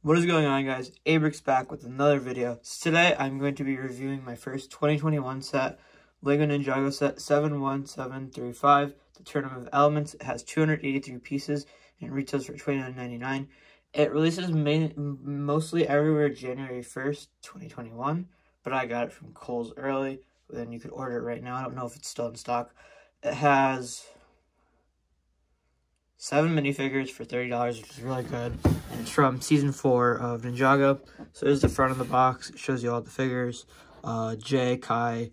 What is going on, guys? Abrix back with another video. So today I'm going to be reviewing my first 2021 set, Lego Ninjago set 71735, the Tournament of Elements. It has 283 pieces and retails for $29.99. It releases mostly everywhere January 1st, 2021, but I got it from Kohl's early. Then you could order it right now. I don't know if it's still in stock. It has 7 minifigures for $30, which is really good. And it's from Season 4 of Ninjago. So there's the front of the box. It shows you all the figures. Jay, Kai,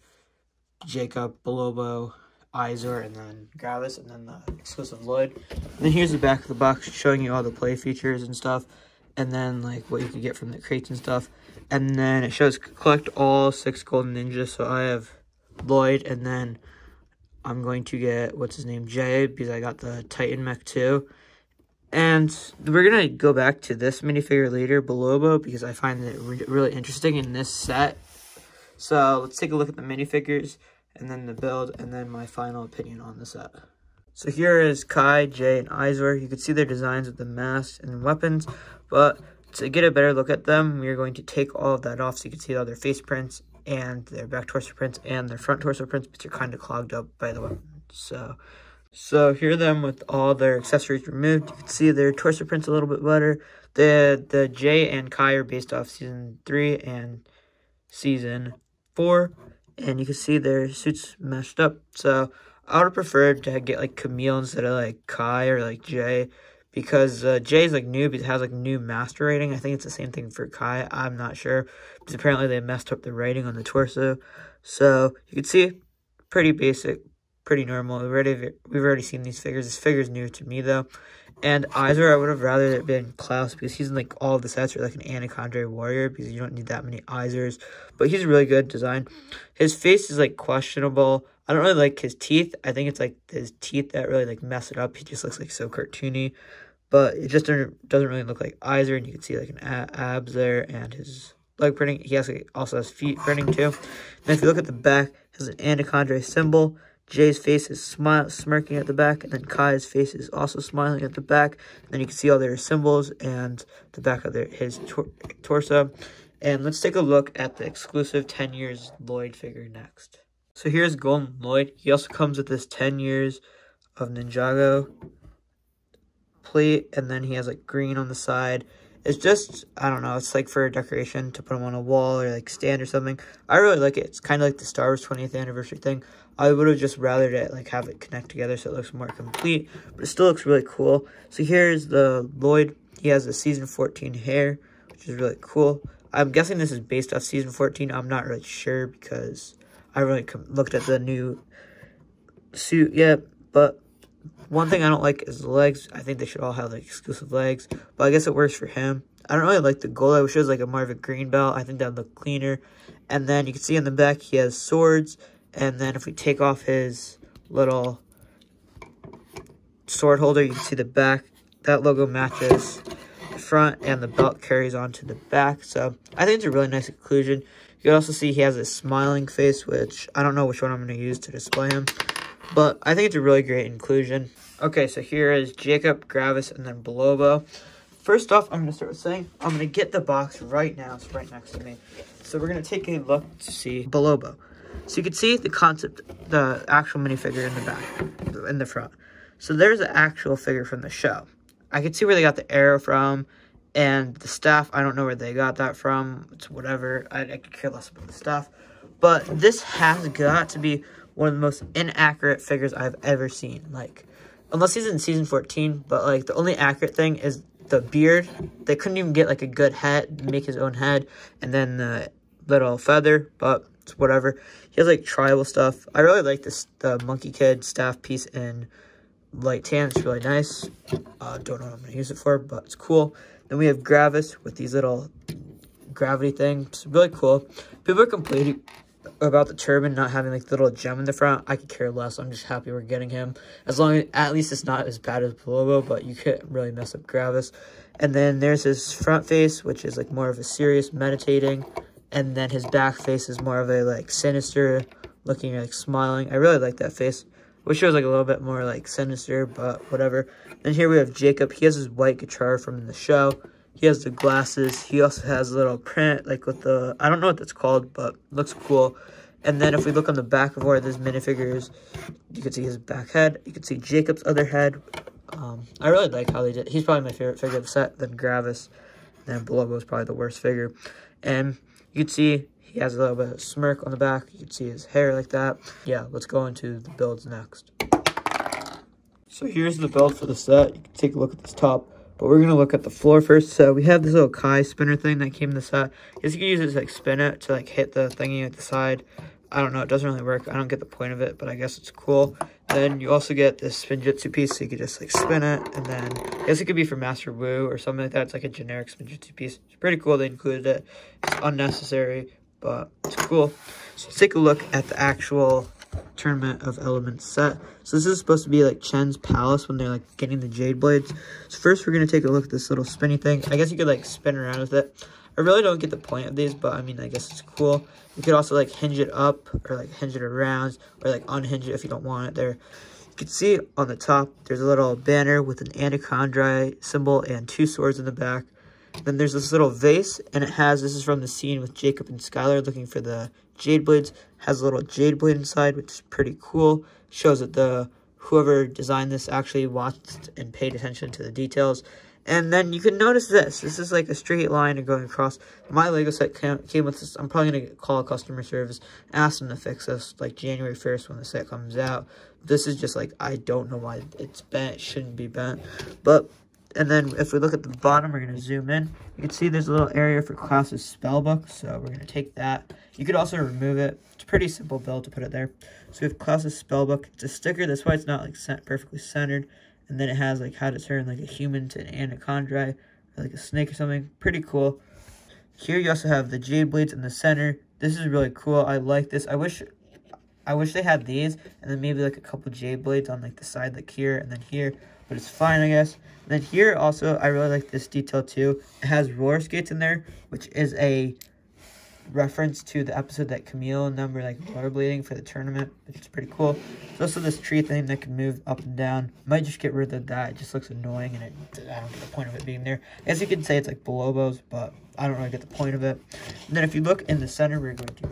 Jacob, Bolobo, Izor, and then Gravis, and then the exclusive Lloyd. And then here's the back of the box showing you all the play features and stuff. And then like what you can get from the crates and stuff. And then it shows collect all 6 golden ninjas. So I have Lloyd, and then I'm going to get, what's his name, Jay, because I got the Titan mech too. And we're going to go back to this minifigure later, Bolobo, because I find it really interesting in this set. So let's take a look at the minifigures, and then the build, and then my final opinion on the set. So here is Kai, Jay, and Izor. You can see their designs with the masks and weapons, but to get a better look at them, we are going to take all of that off so you can see all their face prints and their back torso prints and their front torso prints, but they're kind of clogged up by the weapon. So here are them with all their accessories removed. You can see their torso prints a little bit better. The Jay and Kai are based off Season 3 and Season 4, and you can see their suits meshed up. So I would have preferred to get like Camille instead of like Kai or like Jay, because Jay's like new, but it has like new master rating. I think it's the same thing for Kai. I'm not sure, because apparently they messed up the rating on the torso. So you can see pretty basic, pretty normal. We've already seen these figures. This figure's new to me though. And Izor, I would have rather it been Klaus, because he's in like all of the sets, or like an Anacondre warrior, because you don't need that many Izors. But he's a really good design. His face is like questionable. I don't really like his teeth. I think it's like his teeth that really like mess it up. He just looks like so cartoony. But it just doesn't really look like Izor, and you can see like an abs there, and his leg printing. He also has feet printing too. And if you look at the back, it has an Anacondre symbol. Jay's face is smirking at the back, and then Kai's face is also smiling at the back. And then you can see all their symbols and the back of his torso. And let's take a look at the exclusive 10 years Lloyd figure next. So here's Golden Lloyd. He also comes with this 10 years of Ninjago plate, and then he has like green on the side. It's just, I don't know, it's like for decoration to put him on a wall or like stand or something. I really like it. It's kind of like the Star Wars 20th anniversary thing. I would have just rathered it like have it connect together so it looks more complete, but it still looks really cool. So here's the Lloyd. He has a Season 14 hair, which is really cool. I'm guessing this is based off Season 14. I'm not really sure because I really looked at the new suit yet, but one thing I don't like is the legs. I think they should all have like exclusive legs, but I guess it works for him. I don't really like the gold. I wish it was like a more of a green belt. I think that would look cleaner. And then you can see in the back he has swords. And then if we take off his little sword holder, you can see the back. That logo matches the front, and the belt carries on to the back. So I think it's a really nice inclusion. You can also see he has a smiling face, which I don't know which one I'm going to use to display him, but I think it's a really great inclusion. Okay, so here is Jacob, Gravis, and then Bolobo. First off, I'm going to start with saying I'm going to get the box right now. It's right next to me. So we're going to take a look to see Bolobo. So you can see the concept, the actual minifigure in the back, in the front. So there's the actual figure from the show. I can see where they got the arrow from, and the staff, I don't know where they got that from. It's whatever. I could care less about the staff. But this has got to be one of the most inaccurate figures I've ever seen. Like, unless he's in Season 14, but like the only accurate thing is the beard. They couldn't even get like a good head, make his own head, and then the little feather, but it's whatever. He has like tribal stuff. I really like the Monkey Kid staff piece in light tan. It's really nice. Don't know what I'm going to use it for, but it's cool. Then we have Gravis with these little gravity things. It's really cool. People are complaining about the turban not having like the little gem in the front. I could care less. I'm just happy we're getting him. As long as, at least it's not as bad as Bolobo, but you can't really mess up Gravis. And then there's his front face, which is like more of a serious meditating. And then his back face is more of a like sinister looking, like smiling. I really like that face. Wish it was like a little bit more like sinister, but whatever. And here we have Jacob. He has his white guitar from the show. He has the glasses. He also has a little print, like with the, I don't know what that's called, but looks cool. And then if we look on the back of one of his minifigures, you can see his back head. You can see Jacob's other head. I really like how they did. He's probably my favorite figure of the set. Then Gravis. Then Blobo is probably the worst figure. And you can see he has a little bit of smirk on the back. You can see his hair like that. Yeah, let's go into the builds next. So here's the build for the set. You can take a look at this top. But we're going to look at the floor first. So we have this little Kai spinner thing that came in the set. I guess you can use it to like spin it to like hit the thingy at the side. I don't know. It doesn't really work. I don't get the point of it, but I guess it's cool. Then you also get this Spinjitzu piece, so you could just like spin it. And then I guess it could be for Master Wu or something like that. It's like a generic Spinjitzu piece. It's pretty cool they included it. It's unnecessary, but it's cool. So let's take a look at the actual Tournament of Elements set. So this is supposed to be like Chen's palace when they're like getting the jade blades. So first we're going to take a look at this little spinny thing. I guess you could like spin around with it. I really don't get the point of these, but I mean, I guess it's cool. You could also like hinge it up or like hinge it around or like unhinge it if you don't want it there. You can see on the top, there's a little banner with an anaconda symbol and 2 swords in the back. Then there's this little vase, and it has, this is from the scene with Jacob and Skylar looking for the jade blades. Has a little jade blade inside, which is pretty cool. Shows that the whoever designed this actually watched and paid attention to the details. And then you can notice this. This is like a straight line going across. My Lego set came with this. I'm probably going to call customer service, ask them to fix this like January 1st when the set comes out. This is just like, I don't know why it's bent. It shouldn't be bent. But, and then if we look at the bottom, we're going to zoom in. You can see there's a little area for Klaus's spellbook. So we're going to take that. You could also remove it. It's a pretty simple build to put it there. So we have Klaus's spellbook. It's a sticker. That's why it's not like perfectly centered. And then it has like how to turn like a human to an anaconda or like a snake or something. Pretty cool. Here you also have the jade blades in the center. This is really cool. I like this. I wish they had these and then maybe like a couple jade blades on like the side like here and then here. But it's fine, I guess. And then here also, I really like this detail too. It has roller skates in there, which is a reference to the episode that Camille and them were like rollerblading for the tournament, which is pretty cool. There's also this tree thing that can move up and down. Might just get rid of that. It just looks annoying, and I don't get the point of it being there. I guess you could say it's like Bolobos, but I don't really get the point of it. And then if you look in the center, we're going to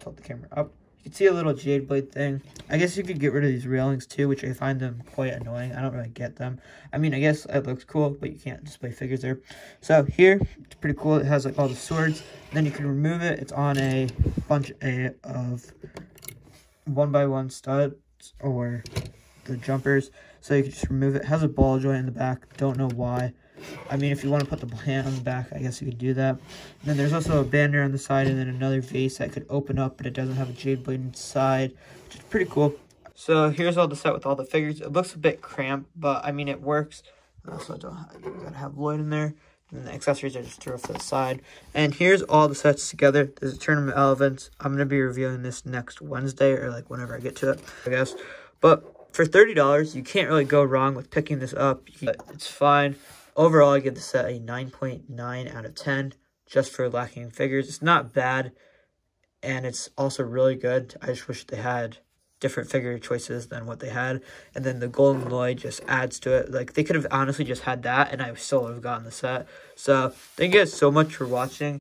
tilt the camera up. You can see a little jade blade thing. I guess you could get rid of these railings too, which I find them quite annoying. I don't really get them. I mean, I guess it looks cool, but you can't display figures there. So here, it's pretty cool. It has like all the swords. Then you can remove it. It's on a bunch of 1x1 studs or the jumpers. So you can just remove it. It has a ball joint in the back. Don't know why. I mean, if you want to put the plant on the back, I guess you could do that. And then there's also a banner on the side and then another vase that could open up, but it doesn't have a jade blade inside, which is pretty cool. So here's all the set with all the figures. It looks a bit cramped, but I mean, it works. Also, you gotta have Lloyd in there. And the accessories are just thrown to the side. And here's all the sets together. There's a Tournament of Elements. I'm going to be reviewing this next Wednesday or like whenever I get to it, I guess. But for $30, you can't really go wrong with picking this up. It's fine. Overall, I give the set a 9.9 out of 10 just for lacking figures. It's not bad, and it's also really good. I just wish they had different figure choices than what they had. And then the Golden Lloyd just adds to it. Like, they could have honestly just had that, and I still would have gotten the set. So, thank you guys so much for watching.